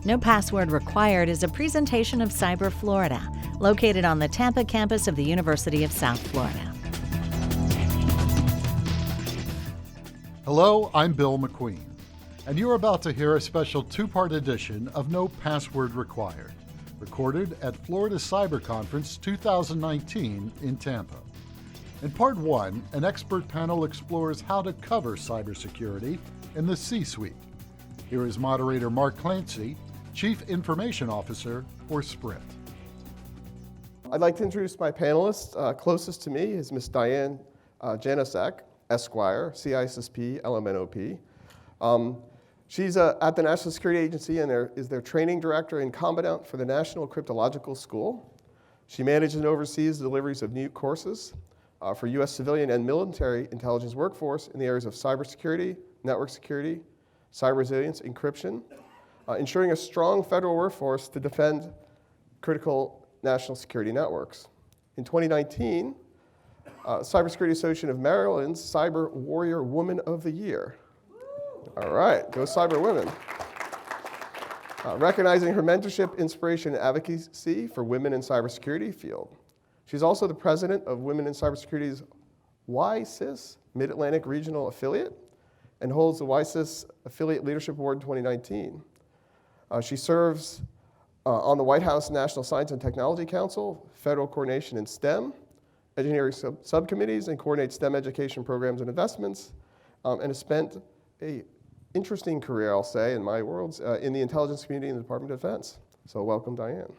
No Password Required is a presentation of Cyber Florida, located on the Tampa campus of the University of South Florida. Hello, I'm Bill McQueen, and you're about to hear a special two-part edition of No Password Required, recorded at Florida Cyber Conference 2019 in Tampa. In Part 1, an expert panel explores how to cover cybersecurity in the C-suite. Here is moderator Mark Clancy, Chief Information Officer for Sprint. I'd like to introduce my panelists. Closest to me is Ms. Diane Janosek, Esquire, CISSP, LMNOP. She's at the National Security Agency and is their training director and commandant for the National Cryptological School. She manages and oversees the deliveries of new courses for U.S. civilian and military intelligence workforce in the areas of cybersecurity, network security, cyber resilience, encryption, ensuring a strong federal workforce to defend critical national security networks. In 2019, Cybersecurity Association of Maryland's Cyber Warrior Woman of the Year. All right, go Cyber Women. Recognizing her mentorship, inspiration, and advocacy for women in cybersecurity field. She's also the president of Women in Cybersecurity's YCIS Mid-Atlantic Regional Affiliate and holds the YCIS Affiliate Leadership Award in 2019. She serves on the White House National Science and Technology Council, Federal Coordination in STEM, engineering subcommittees, and coordinates STEM education programs and investments, and has spent an interesting career, I'll say, in my worlds, in the intelligence community in the Department of Defense. So welcome, Diane.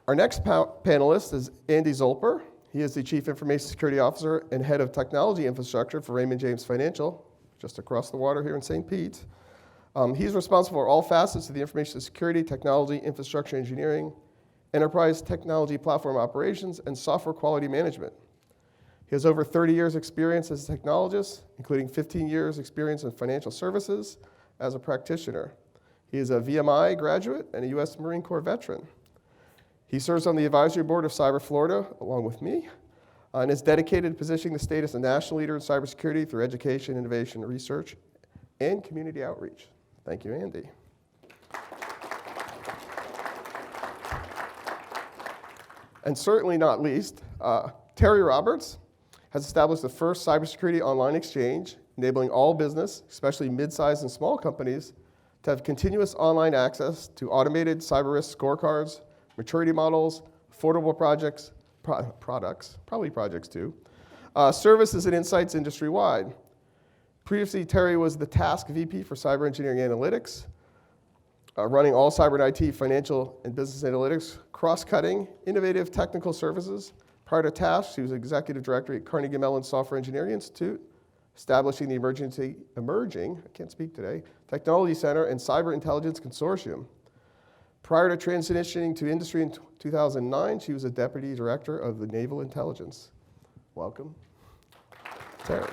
Our next panelist is Andy Zolper. He is the Chief Information Security Officer and Head of Technology Infrastructure for Raymond James Financial, just across the water here in St. Pete. He's responsible for all facets of the information security, technology, infrastructure engineering, enterprise technology platform operations, and software quality management. He has over 30 years experience as a technologist, including 15 years experience in financial services as a practitioner. He is a VMI graduate and a U.S. Marine Corps veteran. He serves on the advisory board of Cyber Florida, along with me, and is dedicated to positioning the state as a national leader in cybersecurity through education, innovation, research, and community outreach. Thank you, Andy. And certainly not least, Terry Roberts has established the first cybersecurity online exchange, enabling all business, especially mid-sized and small companies, to have continuous online access to automated cyber risk scorecards, maturity models, affordable products, probably projects too, services and insights industry-wide. Previously, Terry was the task VP for cyber engineering analytics, running all cyber and IT, financial and business analytics, cross-cutting, innovative technical services. Prior to task, she was executive director at Carnegie Mellon Software Engineering Institute, establishing the emerging, I can't speak today, Technology Center and Cyber Intelligence Consortium. Prior to transitioning to industry in 2009, she was a deputy director of the Naval Intelligence. Welcome, Terry.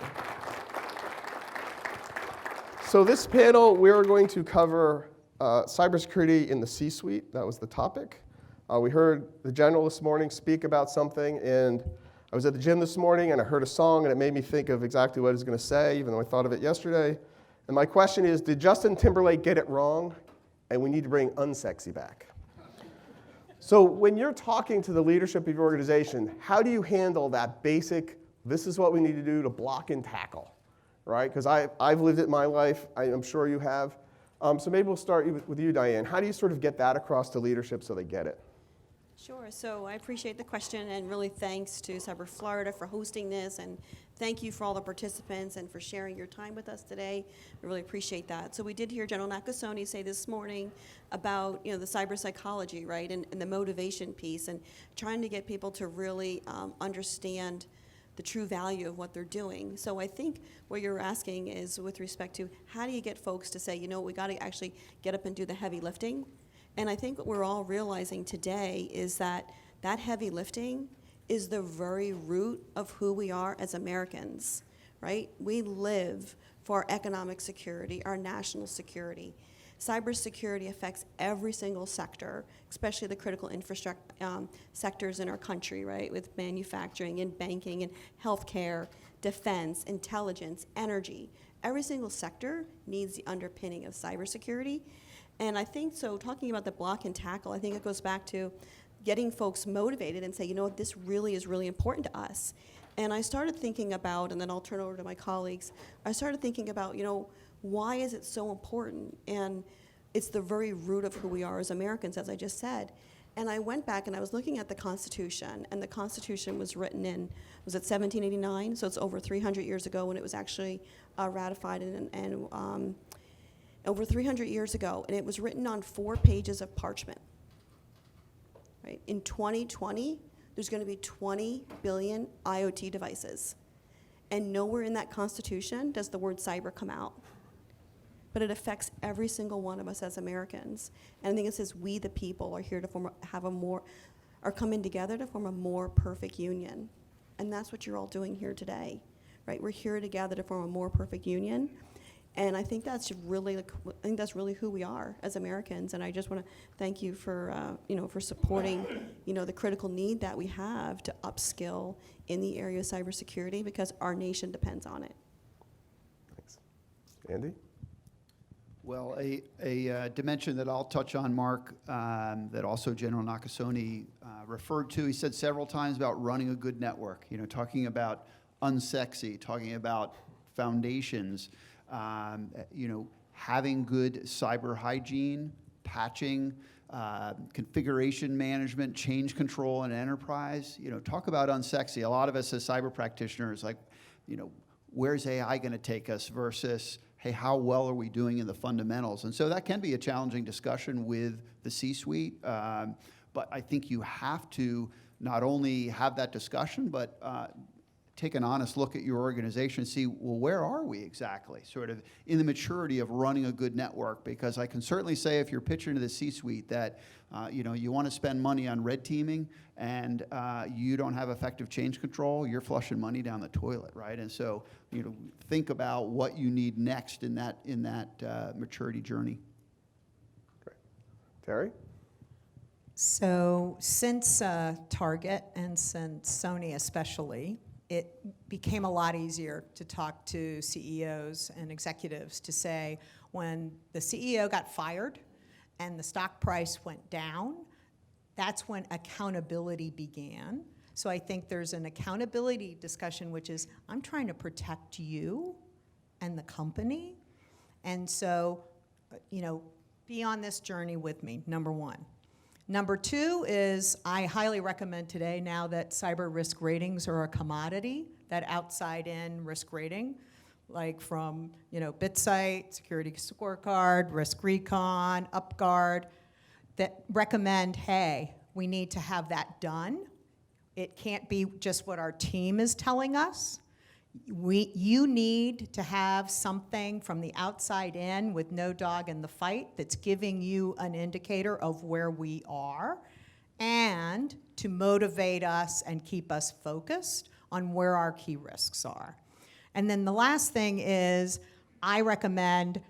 So this panel, we're going to cover cybersecurity in the C-suite. That was the topic. We heard the general this morning speak about something, and I was at the gym this morning, and I heard a song, and it made me think of exactly what I was going to say, even though I thought of it yesterday. And my question is, did Justin Timberlake get it wrong? And we need to bring unsexy back. So when you're talking to the leadership of your organization, how do you handle that basic, this is what we need to do to block and tackle, right? Because I've lived it in my life. I'm sure you have. So maybe we'll start with you, Diane. How do you sort of get that across to leadership so they get it? Sure. So I appreciate the question, and really thanks to Cyber Florida for hosting this, and thank you for all the participants and for sharing your time with us today. I really appreciate that. So we did hear General Nakasone say this morning about the cyber psychology, right, and the motivation piece, and trying to get people to really understand the true value of what they're doing. So I think what you're asking is with respect to how do you get folks to say, we got to actually get up and do the heavy lifting. And I think what we're all realizing today is that heavy lifting is the very root of who we are as Americans, right? We live for economic security, our national security. cybersecurity affects every single sector, especially the critical infrastructure sectors in our country, right, with manufacturing and banking and healthcare, defense, intelligence, energy. Every single sector needs the underpinning of cybersecurity. And I think, so talking about the block and tackle, I think it goes back to getting folks motivated and say, you know what, this really is really important to us. And I started thinking about, and then I'll turn over to my colleagues, I started thinking about, you know, why is it so important? And it's the very root of who we are as Americans, as I just said. And I went back and I was looking at the Constitution, and the Constitution was written in, was it 1789? So it's over 300 years ago when it was actually ratified, and over 300 years ago, and it was written on 4 pages of parchment. Right? In 2020, there's going to be 20 billion IoT devices. And nowhere in that Constitution does the word cyber come out. But it affects every single one of us as Americans. And I think it says we, the people, are here to are coming together to form a more perfect union. And that's what you're all doing here today, right? We're here together to form a more perfect union. And I think that's really, who we are as Americans. And I just want to thank you for, for supporting, the critical need that we have to upskill in the area of cybersecurity, because our nation depends on it. Thanks. Andy? Well, a dimension that I'll touch on, Mark, that also General Nakasone referred to. He said several times about running a good network, talking about unsexy, talking about foundations, having good cyber hygiene, patching, configuration management, change control in enterprise. Talk about unsexy. A lot of us as cyber practitioners, where's AI going to take us versus, hey, how well are we doing in the fundamentals? And so that can be a challenging discussion with the C-suite, but I think you have to not only have that discussion, but take an honest look at your organization and see, well, where are we exactly, sort of in the maturity of running a good network? Because I can certainly say, if you're pitching to the C-suite that you want to spend money on red teaming and you don't have effective change control, you're flushing money down the toilet, right? And so think about what you need next in that maturity journey. Great. Terry? So since Target and since Sony especially, it became a lot easier to talk to CEOs and executives to say, when the CEO got fired and the stock price went down, that's when accountability began. So I think there's an accountability discussion, which is, I'm trying to protect you and the company. And so, be on this journey with me, number one. Number two is, I highly recommend today, now that cyber risk ratings are a commodity, that outside-in risk rating, like from BitSight, Security Scorecard, Risk Recon, UpGuard, that recommend, hey, we need to have that done. It can't be just what our team is telling us. You need to have something from the outside in with no dog in the fight that's giving you an indicator of where we are, and to motivate us and keep us focused on where our key risks are. And then the last thing is, I recommend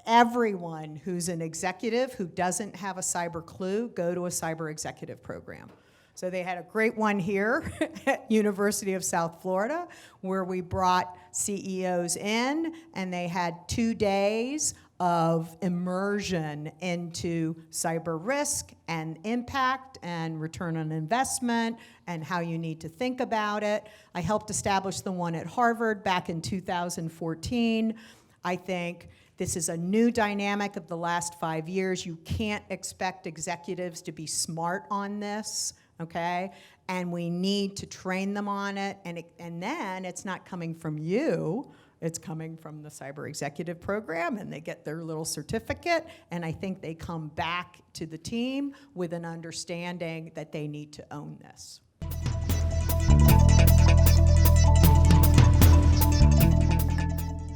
everyone who's an executive who doesn't have a cyber clue, go to a cyber executive program. So they had a great one here at University of South Florida, where we brought CEOs in, and they had 2 days of immersion into cyber risk and impact and return on investment and how you need to think about it. I helped establish the one at Harvard back in 2014. I think this is a new dynamic of the last 5 years. You can't expect executives to be smart on this. Okay, and we need to train them on it, and then it's not coming from you, it's coming from the Cyber Executive Program, and they get their little certificate, and I think they come back to the team with an understanding that they need to own this.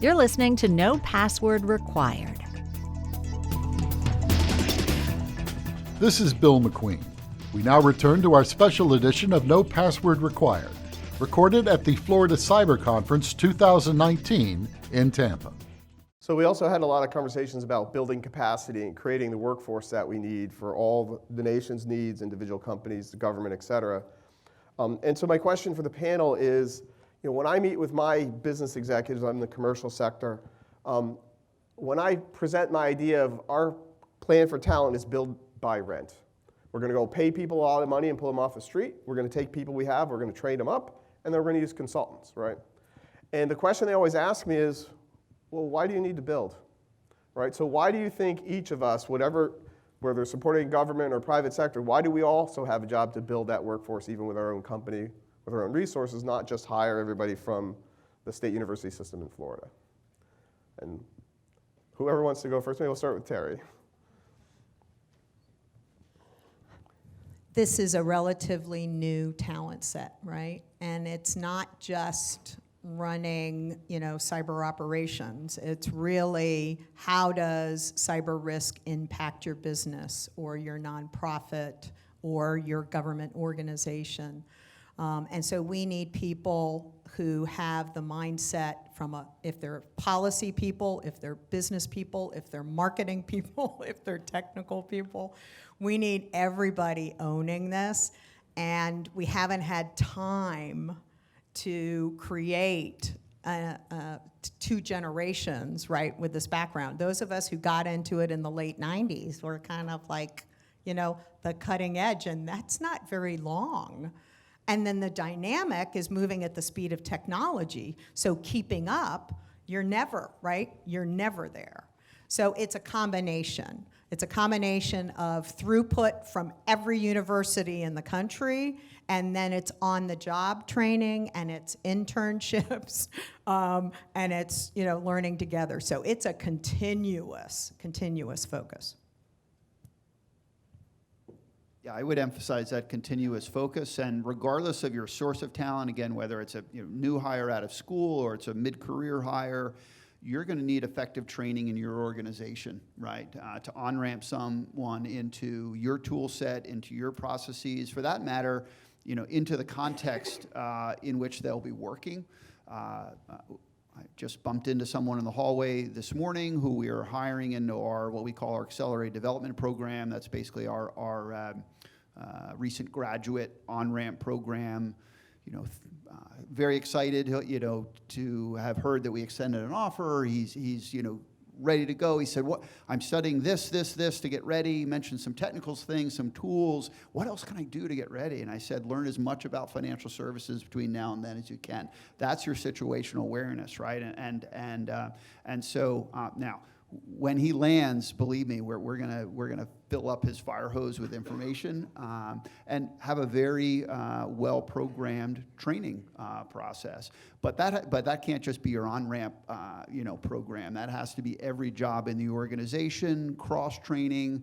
You're listening to No Password Required. This is Bill McQueen. We now return to our special edition of No Password Required, recorded at the Florida Cyber Conference 2019 in Tampa. So we also had a lot of conversations about building capacity and creating the workforce that we need for all the nation's needs, individual companies, the government, et cetera. And so my question for the panel is, when I meet with my business executives, I'm in the commercial sector, when I present my idea of our plan for talent is build, buy, rent. We're going to go pay people a lot of money and pull them off the street. We're going to take people we have, we're going to train them up, and then we're going to use consultants, right? And the question they always ask me is, well, why do you need to build, right? So why do you think each of us, whether supporting government or private sector, why do we also have a job to build that workforce even with our own company, with our own resources, not just hire everybody from the state university system in Florida? And whoever wants to go first, maybe we'll start with Terry. This is a relatively new talent set, right? And it's not just running, cyber operations. It's really, how does cyber risk impact your business or your nonprofit or your government organization? And so we need people who have the mindset from if they're policy people, if they're business people, if they're marketing people, if they're technical people. We need everybody owning this, and we haven't had time to create two generations, right, with this background. Those of us who got into it in the late 90s were kind of like, the cutting edge, and that's not very long. And then the dynamic is moving at the speed of technology. So keeping up, you're never, right? You're never there. So it's a combination. It's a combination of throughput from every university in the country, and then it's on-the-job training, and it's internships, and it's learning together. So it's a continuous focus. Yeah, I would emphasize that continuous focus, and regardless of your source of talent, again, whether it's a new hire out of school or it's a mid-career hire, you're going to need effective training in your organization, right? To on-ramp someone into your tool set, into your processes, for that matter, into the context in which they'll be working. I just bumped into someone in the hallway this morning who we are hiring into what we call our accelerated development program. That's basically our recent graduate on-ramp program. Very excited, to have heard that we extended an offer. He's ready to go. He said, "What? I'm studying this to get ready." He mentioned some technical things, some tools. What else can I do to get ready? And I said, learn as much about financial services between now and then as you can. That's your situational awareness, right? And so now, when he lands, believe me, we're gonna fill up his fire hose with information and have a very well-programmed training process. But that can't just be your on-ramp program. That has to be every job in the organization, cross-training,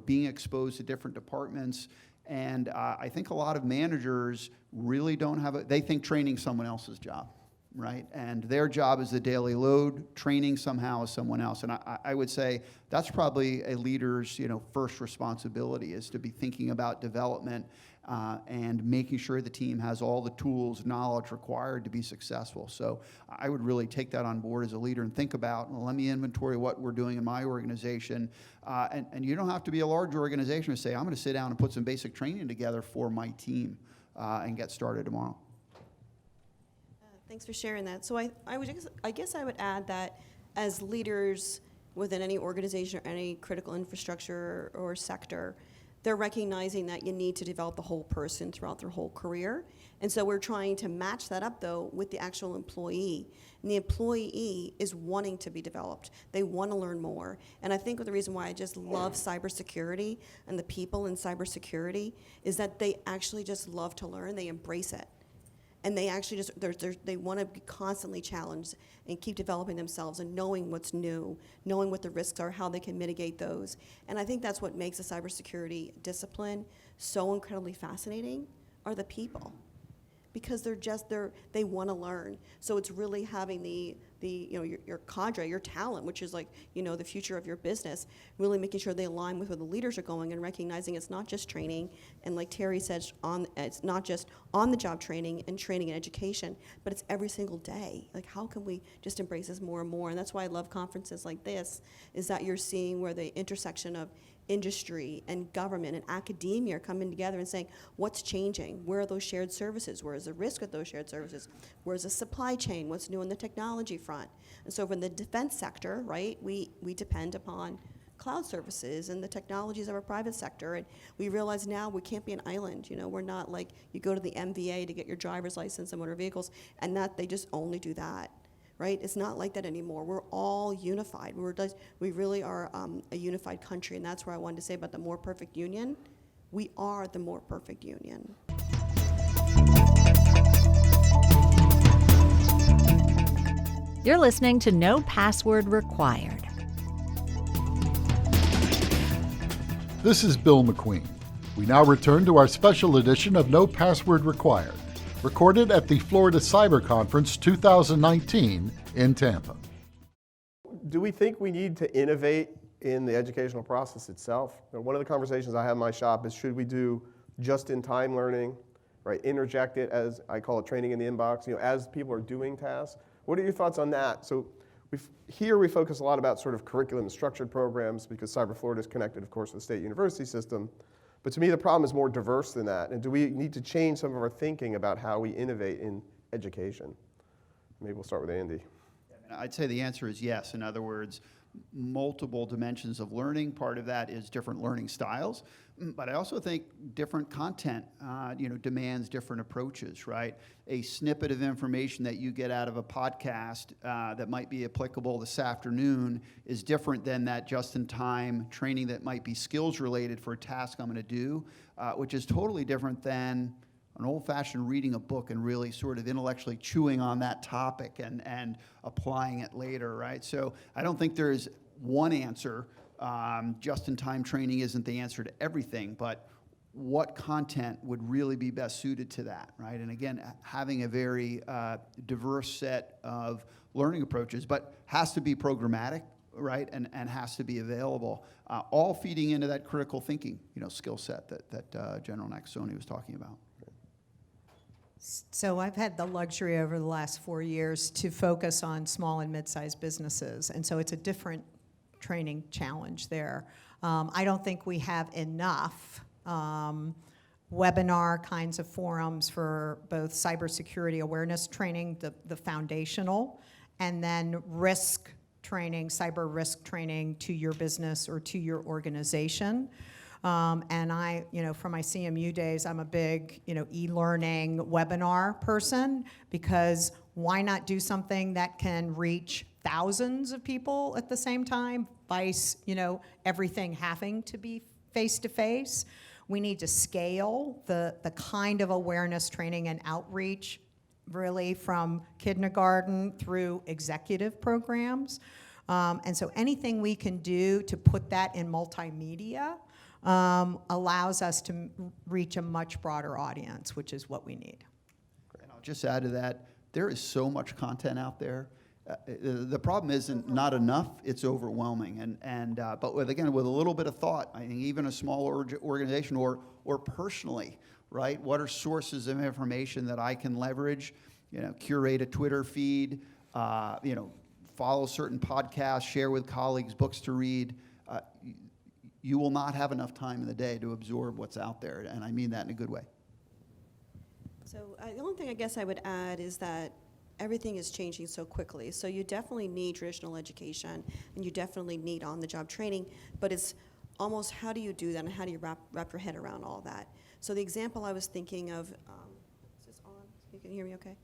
being exposed to different departments. And I think a lot of managers really don't have they think training's someone else's job. Right, and their job is the daily load. Training somehow is someone else, and I would say that's probably a leader's first responsibility, is to be thinking about development and making sure the team has all the tools, knowledge required to be successful. So I would really take that on board as a leader and think about, well, let me inventory what we're doing in my organization, and you don't have to be a large organization to say I'm going to sit down and put some basic training together for my team and get started tomorrow. Thanks for sharing that. So I guess I would add that as leaders within any organization or any critical infrastructure or sector, they're recognizing that you need to develop the whole person throughout their whole career. And so we're trying to match that up, though, with the actual employee. And the employee is wanting to be developed. They want to learn more. And I think the reason why I just love cybersecurity and the people in cybersecurity is that they actually just love to learn. They embrace it. And they actually just, they want to be constantly challenged and keep developing themselves and knowing what's new, knowing what the risks are, how they can mitigate those. And I think that's what makes the cybersecurity discipline so incredibly fascinating, are the people. Because they want to learn. So it's really having the your cadre, your talent, which is like, the future of your business, really making sure they align with where the leaders are going and recognizing it's not just training. And like Terry said, it's not just on-the-job training and education, but it's every single day. Like, how can we just embrace this more and more? And that's why I love conferences like this, is that you're seeing where the intersection of industry and government and academia are coming together and saying, what's changing? Where are those shared services? Where is the risk with those shared services? Where's the supply chain? What's new in the technology front? And so from the defense sector, right, we depend upon cloud services and the technologies of our private sector. And we realize now we can't be an island. We're not like you go to the MVA to get your driver's license and motor vehicles, and that they just only do that. Right? It's not like that anymore. We're all unified. We really are a unified country, and that's where I wanted to say about the more perfect union. We are the more perfect union. You're listening to No Password Required. This is Bill McQueen. We now return to our special edition of No Password Required, recorded at the Florida Cyber Conference 2019 in Tampa. Do we think we need to innovate in the educational process itself? One of the conversations I have in my shop is, should we do just-in-time learning, right? Interject it, as I call it, training in the inbox, as people are doing tasks. What are your thoughts on that? So here we focus a lot about sort of curriculum and structured programs, because Cyber Florida is connected, of course, to the state university system. But to me, the problem is more diverse than that. And do we need to change some of our thinking about how we innovate in education? Maybe we'll start with Andy. I'd say the answer is yes. In other words, multiple dimensions of learning. Part of that is different learning styles. But I also think different content, demands different approaches, right? A snippet of information that you get out of a podcast that might be applicable this afternoon is different than that just-in-time training that might be skills-related for a task I'm going to do, which is totally different than an old-fashioned reading a book and really sort of intellectually chewing on that topic and applying it later, right? So I don't think there's one answer. Just-in-time training isn't the answer to everything, but what content would really be best suited to that, right? And again, having a very diverse set of learning approaches, but has to be programmatic, right? And has to be available, all feeding into that critical thinking, skill set that General Nakasone was talking about. So I've had the luxury over the last 4 years to focus on small and mid-sized businesses, and so it's a different training challenge there. I don't think we have enough webinar kinds of forums for both cybersecurity awareness training, the foundational, and then risk training, cyber risk training to your business or to your organization. And I, from my CMU days, I'm a big, e-learning webinar person, because why not do something that can reach thousands of people at the same time, vice, everything having to be face-to-face? We need to scale the kind of awareness training and outreach, really from kindergarten through executive programs. And so anything we can do to put that in multimedia allows us to reach a much broader audience, which is what we need. And I'll just add to that, there is so much content out there. The problem isn't not enough, it's overwhelming. But with a little bit of thought, I think even a small organization or personally, right? What are sources of information that I can leverage? Curate a Twitter feed, follow certain podcasts, share with colleagues, books to read. You will not have enough time in the day to absorb what's out there, and I mean that in a good way. So the only thing I guess I would add is that everything is changing so quickly. So you definitely need traditional education, and you definitely need on-the-job training, but it's almost how do you do that, and how do you wrap your head around all that? So the example I was thinking of, is this on? You can hear me okay?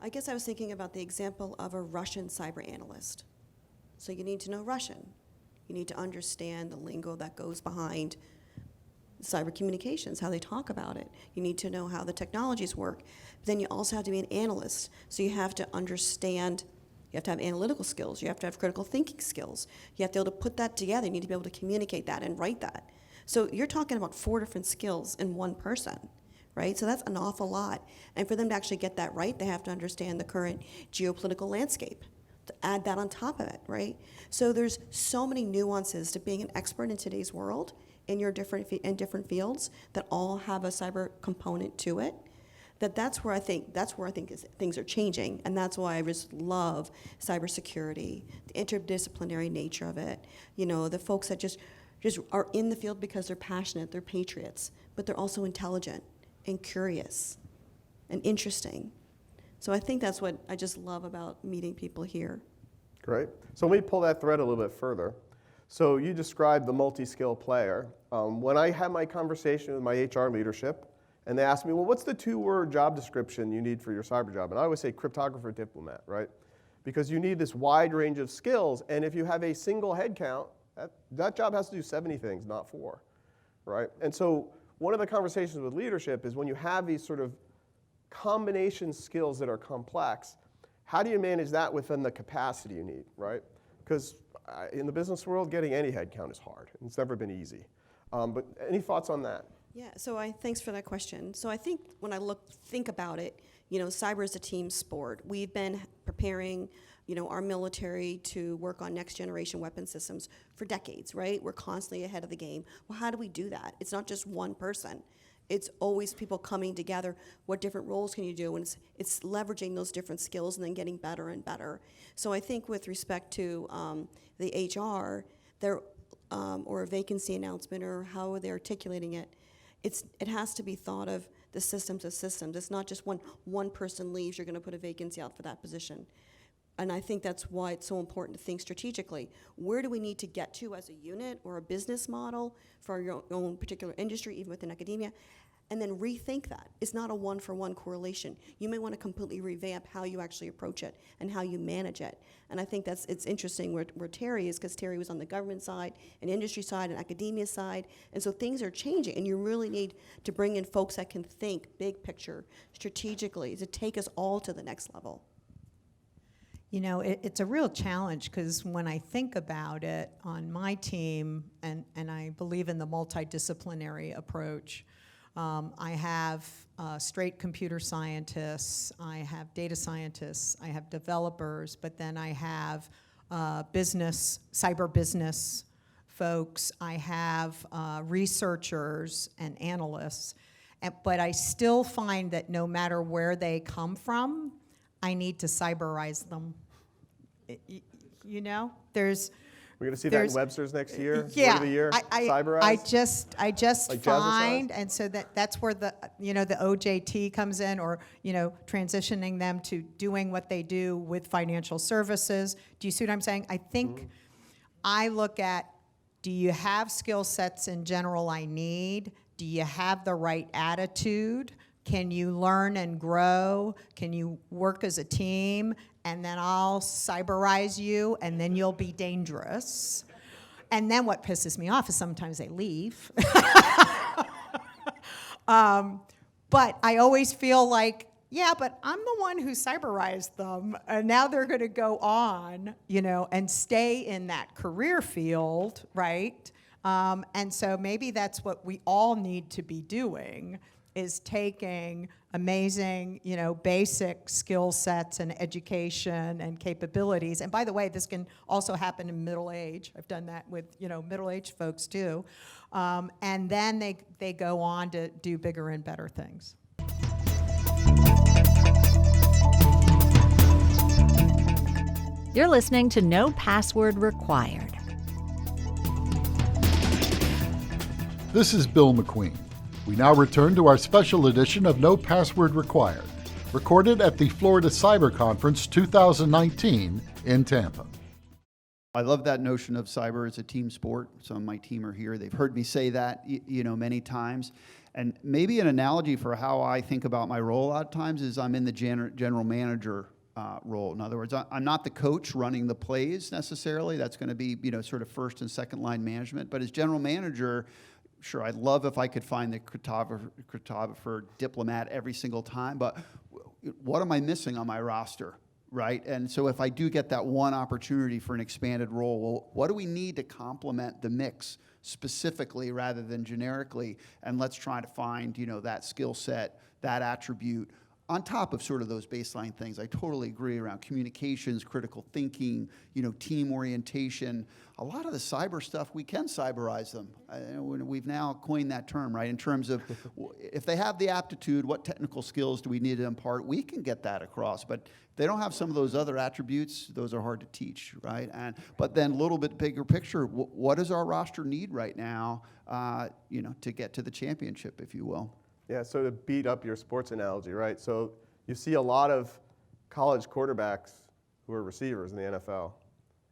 I guess I was thinking about the example of a Russian cyber analyst. So you need to know Russian. You need to understand the lingo that goes behind cyber communications, how they talk about it. You need to know how the technologies work. But then you also have to be an analyst. So you have to understand, you have to have analytical skills. You have to have critical thinking skills. You have to be able to put that together. You need to be able to communicate that and write that. So you're talking about 4 different skills in one person, right? So that's an awful lot. And for them to actually get that right, they have to understand the current geopolitical landscape. add that on top of it, right? So there's so many nuances to being an expert in today's world in your different fields that all have a cyber component to it. That's where I think things are changing, and that's why I just love cybersecurity, the interdisciplinary nature of it. The folks that just are in the field because they're passionate, they're patriots, but they're also intelligent and curious and interesting. So I think that's what I just love about meeting people here. Great. So let me pull that thread a little bit further. So you described the MultiSkill Player. When I had my conversation with my HR leadership, and they asked me, well, what's the 2-word job description you need for your cyber job? And I always say cryptographer diplomat, right? Because you need this wide range of skills, and if you have a single headcount, that job has to do 70 things, not 4, right? And so one of the conversations with leadership is when you have these sort of combination skills that are complex, how do you manage that within the capacity you need, right? Because in the business world, getting any headcount is hard. It's never been easy. But any thoughts on that? Yeah, so thanks for that question. So I think when I think about it, cyber is a team sport. We've been preparing, our military to work on next generation weapon systems for decades, right? We're constantly ahead of the game. Well, how do we do that? It's not just one person. It's always people coming together. What different roles can you do? And it's leveraging those different skills and then getting better and better. So I think with respect to the HR, or a vacancy announcement, or how they're articulating it, it has to be thought of the systems as systems. It's not just one person leaves, you're going to put a vacancy out for that position. And I think that's why it's so important to think strategically. Where do we need to get to as a unit or a business model for your own particular industry, even within academia? And then rethink that. It's not a one-for-one correlation. You may want to completely revamp how you actually approach it and how you manage it. And I think it's interesting where Terry is, because Terry was on the government side, and industry side, and academia side. And so things are changing, and you really need to bring in folks that can think big picture, strategically, to take us all to the next level. It's a real challenge, because when I think about it on my team, and I believe in the multidisciplinary approach, I have straight computer scientists, I have data scientists, I have developers, but then I have cyber business folks, I have researchers and analysts, but I still find that no matter where they come from, I need to cyberize them. There's... We're going to see that in Webster's next year? Yeah, Word of the year, cyberized? I just like find, and so that's where the OJT comes in, or transitioning them to doing what they do with financial services. Do you see what I'm saying? I think I look at, do you have skill sets in general I need? Do you have the right attitude? Can you learn and grow? Can you work as a team? And then I'll cyberize you, and then you'll be dangerous. And then what pisses me off is sometimes they leave. But I always feel like, yeah, but I'm the one who cyberized them, and now they're going to go on, and stay in that career field, right? And so maybe that's what we all need to be doing, is taking amazing, basic skill sets and education and capabilities. And by the way, this can also happen in middle age. I've done that with, middle-aged folks too. And then they go on to do bigger and better things. You're listening to No Password Required. This is Bill McQueen. We now return to our special edition of No Password Required, recorded at the Florida Cyber Conference 2019 in Tampa. I love that notion of cyber as a team sport. Some of my team are here. They've heard me say that, many times. And maybe an analogy for how I think about my role a lot of times is I'm in the general manager role. In other words, I'm not the coach running the plays necessarily. That's going to be, sort of first and second line management. But as general manager, sure, I'd love if I could find the cryptographer diplomat every single time, but what am I missing on my roster, right? And so if I do get that one opportunity for an expanded role, well, what do we need to complement the mix specifically rather than generically? And let's try to find, that skill set, that attribute on top of sort of those baseline things, I totally agree around communications, critical thinking, team orientation. A lot of the cyber stuff, we can cyberize them. We've now coined that term, right? In terms of if they have the aptitude, what technical skills do we need to impart? We can get that across, but if they don't have some of those other attributes, those are hard to teach, right? But then a little bit bigger picture, what does our roster need right now, to get to the championship, if you will? Yeah, so to beat up your sports analogy, right? So you see a lot of college quarterbacks who are receivers in the NFL,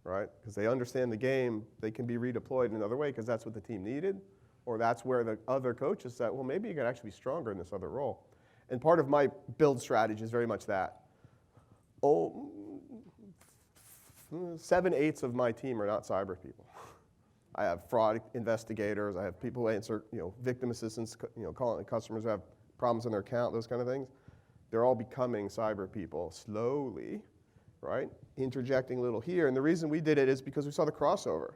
right? Because they understand the game, they can be redeployed in another way because that's what the team needed, or that's where the other coaches said, well, maybe you could actually be stronger in this other role. And part of my build strategy is very much that. 7/8 of my team are not cyber people. I have fraud investigators. I have people who answer, victim assistance, calling customers who have problems on their account, those kind of things. They're all becoming cyber people slowly, right? Interjecting a little here. And the reason we did it is because we saw the crossover.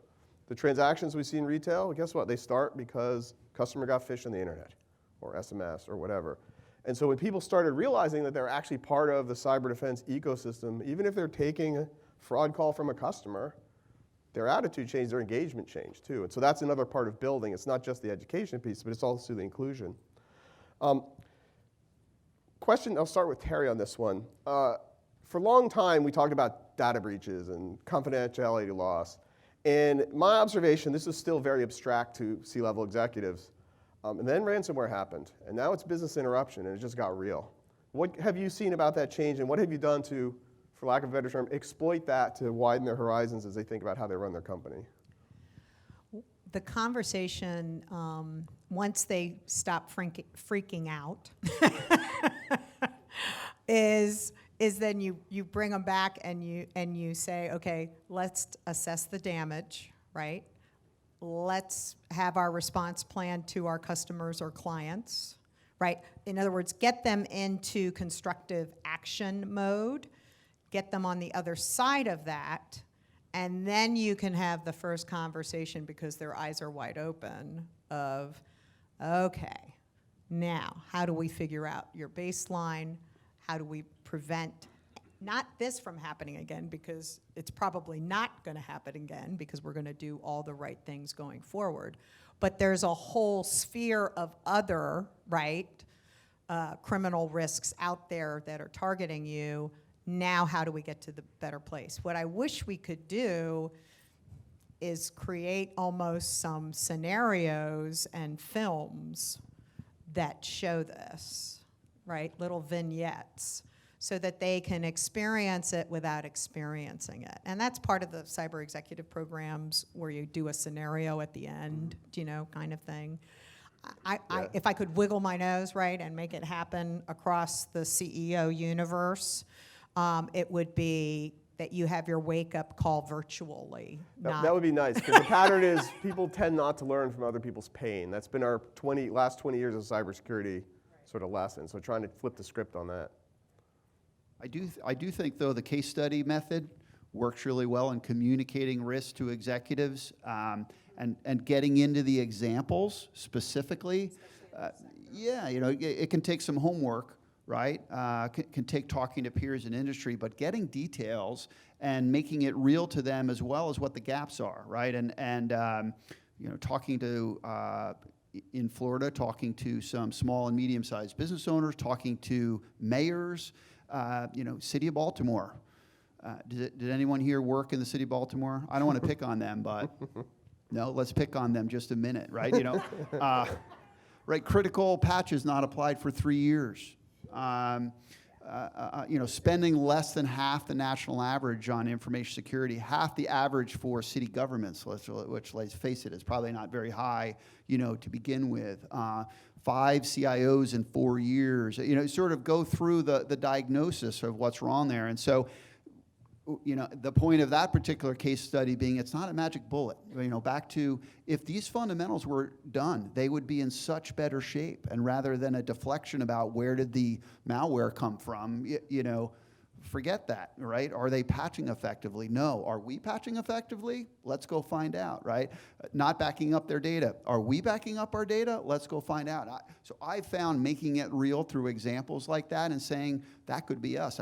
The transactions we see in retail, guess what? They start because customer got phished on the internet or SMS or whatever. And so when people started realizing that they're actually part of the cyber defense ecosystem, even if they're taking a fraud call from a customer, their attitude changed, their engagement changed too. And so that's another part of building. It's not just the education piece, but it's also the inclusion. Question, I'll start with Terry on this one. For a long time, we talked about data breaches and confidentiality loss. And my observation, this is still very abstract to C-level executives. And then ransomware happened. And now it's business interruption, and it just got real. What have you seen about that change, and what have you done to, for lack of a better term, exploit that to widen their horizons as they think about how they run their company? The conversation, once they stop freaking out, is then you bring them back and you say, okay, let's assess the damage, right? Let's have our response plan to our customers or clients, right? In other words, get them into constructive action mode, get them on the other side of that, and then you can have the first conversation because their eyes are wide open of, okay, now how do we figure out your baseline? How do we prevent not this from happening again, because it's probably not going to happen again because we're going to do all the right things going forward. But there's a whole sphere of other, right, criminal risks out there that are targeting you. Now how do we get to the better place? What I wish we could do is create almost some scenarios and films that show this, right? Little vignettes, so that they can experience it without experiencing it. And that's part of the cyber executive programs where you do a scenario at the end, kind of thing. If I could wiggle my nose, right, and make it happen across the CEO universe, it would be that you have your wake-up call virtually. That would be nice, because the pattern is people tend not to learn from other people's pain. That's been our last 20 years of cybersecurity sort of lesson, so trying to flip the script on that. I do think, though, the case study method works really well in communicating risk to executives and getting into the examples specifically. It can take some homework, right? Can take talking to peers in industry, but getting details and making it real to them as well as what the gaps are, right? And talking to in Florida, talking to some small and medium-sized business owners, talking to mayors. City of Baltimore. Did anyone here work in the city of Baltimore? I don't want to pick on them, but no, let's pick on them just a minute, right? Right, critical patches not applied for 3 years. Spending less than half the national average on information security, half the average for city governments, which, let's face it, is probably not very high, to begin with. 5 CIOs in 4 years, sort of go through the diagnosis of what's wrong there. And so, the point of that particular case study being it's not a magic bullet. Back to if these fundamentals were done, they would be in such better shape. And rather than a deflection about where did the malware come from, Forget that, right? Are they patching effectively? No. Are we patching effectively? Let's go find out, right? Not backing up their data. Are we backing up our data? Let's go find out. So I found making it real through examples like that and saying that could be us.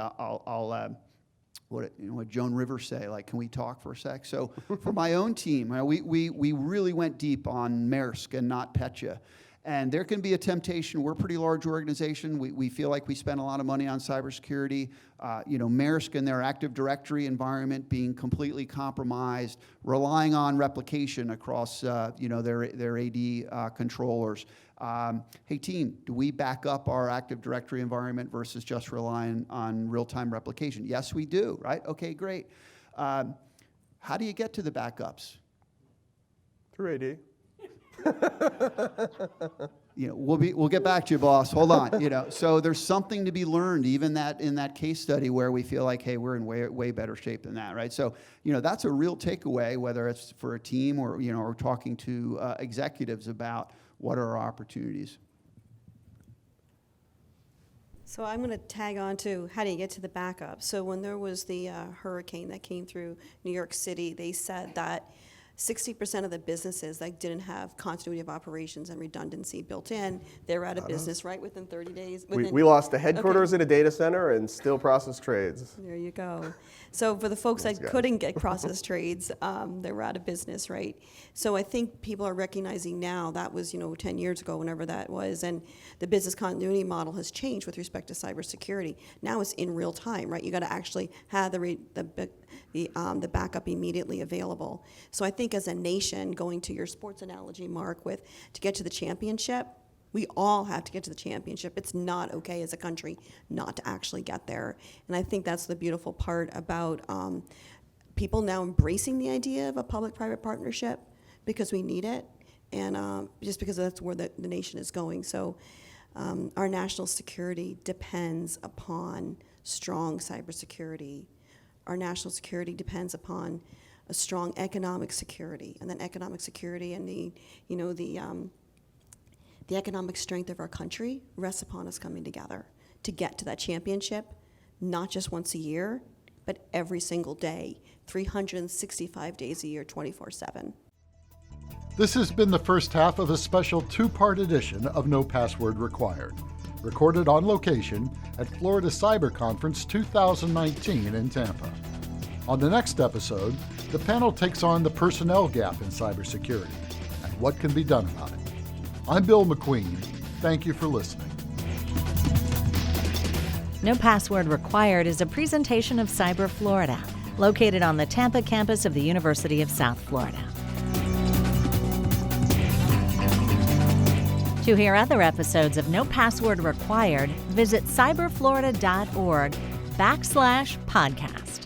What Joan Rivers say, like, can we talk for a sec? So for my own team, we really went deep on Maersk and not Petya. And there can be a temptation. We're a pretty large organization. We feel like we spend a lot of money on cybersecurity. Maersk and their Active Directory environment being completely compromised, relying on replication across their AD controllers. Hey team, do we back up our Active Directory environment versus just relying on real-time replication? Yes, we do, right? Okay, great. How do you get to the backups? Through AD. We'll get back to you, boss. Hold on. So there's something to be learned, even in that case study where we feel like, hey, we're in way better shape than that, right? So that's a real takeaway, whether it's for a team or or talking to executives about what are our opportunities. So I'm going to tag on to how do you get to the backup. So when there was the hurricane that came through New York City, they said that 60% of the businesses that didn't have continuity of operations and redundancy built in, they were out of business, right, within 30 days? We lost the headquarters in a data center and still process trades. There you go. So for the folks that couldn't get process trades, they were out of business, right? So I think people are recognizing now, that was 10 years ago, whenever that was, and the business continuity model has changed with respect to cybersecurity. Now it's in real time, right? You got to actually have the backup immediately available. So I think as a nation, going to your sports analogy, Mark, to get to the championship, we all have to get to the championship. It's not okay as a country not to actually get there. And I think that's the beautiful part about people now embracing the idea of a public-private partnership because we need it, and just because that's where the nation is going. So our national security depends upon strong cybersecurity. Our national security depends upon a strong economic security, and then economic security and the economic strength of our country rests upon us coming together to get to that championship, not just once a year, but every single day, 365 days a year, 24/7. This has been the first half of a special two-part edition of No Password Required, recorded on location at Florida Cyber Conference 2019 in Tampa. On the next episode, the panel takes on the personnel gap in cybersecurity and what can be done about it. I'm Bill McQueen. Thank you for listening. No Password Required is a presentation of Cyber Florida, located on the Tampa campus of the University of South Florida. To hear other episodes of No Password Required, visit cyberflorida.org/podcast.